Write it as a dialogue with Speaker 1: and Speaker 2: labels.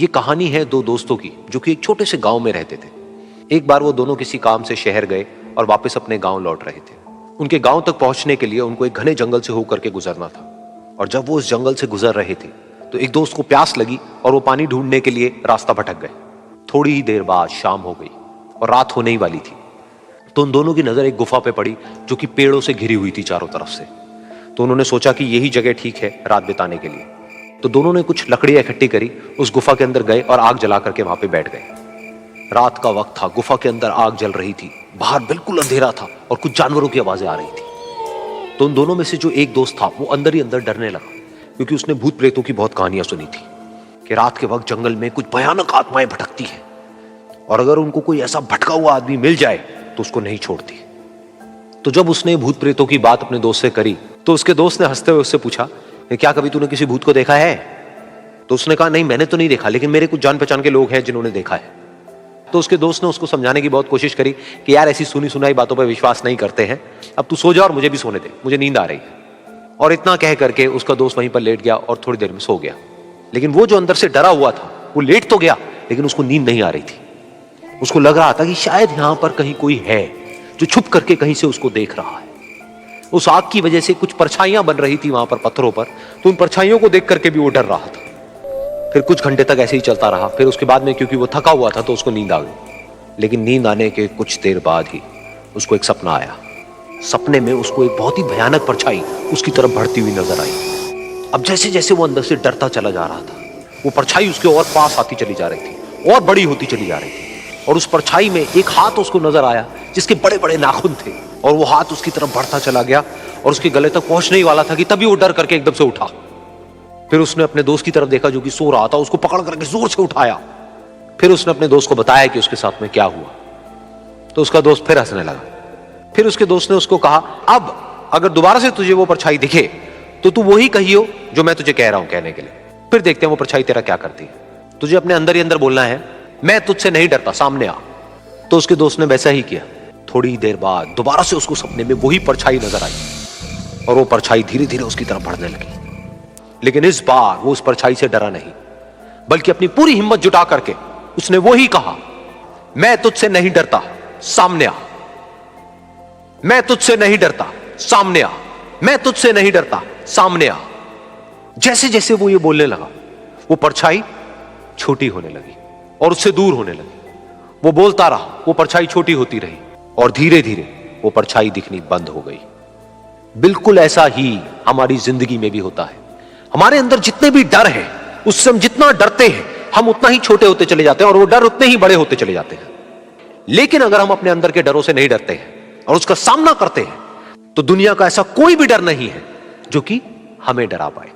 Speaker 1: ये कहानी है दो दोस्तों की जो कि एक छोटे से गांव में रहते थे। एक बार वो दोनों किसी काम से शहर गए और वापस अपने गांव लौट रहे थे। उनके गांव तक पहुंचने के लिए उनको एक घने जंगल से होकर के गुजरना था और जब वो उस जंगल से गुजर रहे थे तो एक दोस्त को प्यास लगी और वो पानी ढूंढने के लिए रास्ता भटक गए। थोड़ी ही देर बाद शाम हो गई और रात होने ही वाली थी। तो उन दोनों की नजर एक गुफा पे पड़ी जो कि पेड़ों से घिरी हुई थी चारों तरफ से। तो उन्होंने सोचा कि यही जगह ठीक है रात बिताने के लिए। तो दोनों ने कुछ लकड़ियां इकट्ठी करी, उस गुफा के अंदर गए और आग जला करके वहां पे बैठ गए। रात का वक्त था, गुफा के अंदर आग जल रही थी, बाहर बिल्कुल अंधेरा था और कुछ जानवरों की आवाजें आ रही थी। तो उन दोनों में से जो एक दोस्त था वो अंदर ही अंदर डरने लगा, क्योंकि उसने भूत प्रेतों की बहुत कहानियां सुनी थी कि रात के वक्त जंगल में कुछ भयानक आत्माएं भटकती हैं और अगर उनको कोई ऐसा भटका हुआ आदमी मिल जाए तो उसको नहीं छोड़ती। तो जब उसने भूत प्रेतों की बात अपने दोस्त से करी तो उसके दोस्त ने हंसते हुए उससे पूछा, क्या कभी तूने किसी भूत को देखा है? तो उसने कहा, नहीं मैंने तो नहीं देखा, लेकिन मेरे कुछ जान पहचान के लोग हैं जिन्होंने देखा है। तो उसके दोस्त ने उसको समझाने की बहुत कोशिश करी कि यार ऐसी सुनी सुनाई बातों पर विश्वास नहीं करते हैं, अब तू सो जा और मुझे भी सोने दे, मुझे नींद आ रही है। और इतना कह करके उसका दोस्त वहीं पर लेट गया और थोड़ी देर में सो गया। लेकिन वो जो अंदर से डरा हुआ था वो लेट तो गया, लेकिन उसको नींद नहीं आ रही थी। उसको लग रहा था कि शायद यहां पर कहीं कोई है जो छुप करके कहीं से उसको देख रहा है। उस आग की वजह से कुछ परछाइयां बन रही थी वहां पर पत्थरों पर, तो उन परछाइयों को देख करके भी वो डर रहा था। फिर कुछ घंटे तक ऐसे ही चलता रहा। फिर उसके बाद में क्योंकि वो थका हुआ था तो उसको नींद आ गई। लेकिन नींद आने के कुछ देर बाद ही उसको एक सपना आया। सपने में उसको एक बहुत ही भयानक परछाई उसकी तरफ बढ़ती हुई नजर आई। अब जैसे जैसे वो अंदर से डरता चला जा रहा था, वो परछाई उसके और पास आती चली जा रही थी और बड़ी होती चली जा रही थी। और उस परछाई में एक हाथ उसको नजर आया जिसके बड़े बड़े नाखून थे, और वो हाथ उसकी तरफ बढ़ता चला गया और उसके गले तक पहुंचने ही वाला था कि तभी वो डर करके एकदम से उठा। फिर उसने अपने दोस्त की तरफ देखा जो कि सो रहा था, उसको पकड़ करके जोर से उठाया। फिर उसने अपने दोस्त को बताया कि उसके साथ में क्या हुआ। तो उसका दोस्त फिर हंसने लगा। फिर उसके दोस्त ने उसको कहा, अब अगर दोबारा से तुझे वो परछाई दिखे तो तू वही कहियो जो मैं तुझे कह रहा हूं कहने के लिए, फिर देखते हैं वो परछाई तेरा क्या करती है। तुझे अपने अंदर ही अंदर बोलना है, मैं तुझसे नहीं डरता, सामने आ। तो उसके दोस्त ने वैसा ही किया। थोड़ी देर बाद दोबारा से उसको सपने में वही परछाई नजर आई और वो परछाई धीरे धीरे उसकी तरफ बढ़ने लगी। लेकिन इस बार वो उस परछाई से डरा नहीं, बल्कि अपनी पूरी हिम्मत जुटा करके उसने वही कहा, मैं तुझसे नहीं डरता, सामने आ। मैं तुझसे नहीं डरता, सामने आ। मैं तुझसे नहीं डरता, सामने आ। जैसे जैसे वो ये बोलने लगा, वो परछाई छोटी होने लगी और उससे दूर होने लगी। वो बोलता रहा, वो परछाई छोटी होती रही और धीरे धीरे वो परछाई दिखनी बंद हो गई। बिल्कुल ऐसा ही हमारी जिंदगी में भी होता है। हमारे अंदर जितने भी डर है, उससे हम जितना डरते हैं हम उतना ही छोटे होते चले जाते हैं और वो डर उतने ही बड़े होते चले जाते हैं। लेकिन अगर हम अपने अंदर के डरों से नहीं डरते हैं और उसका सामना करते हैं तो दुनिया का ऐसा कोई भी डर नहीं है जो कि हमें डरा पाए।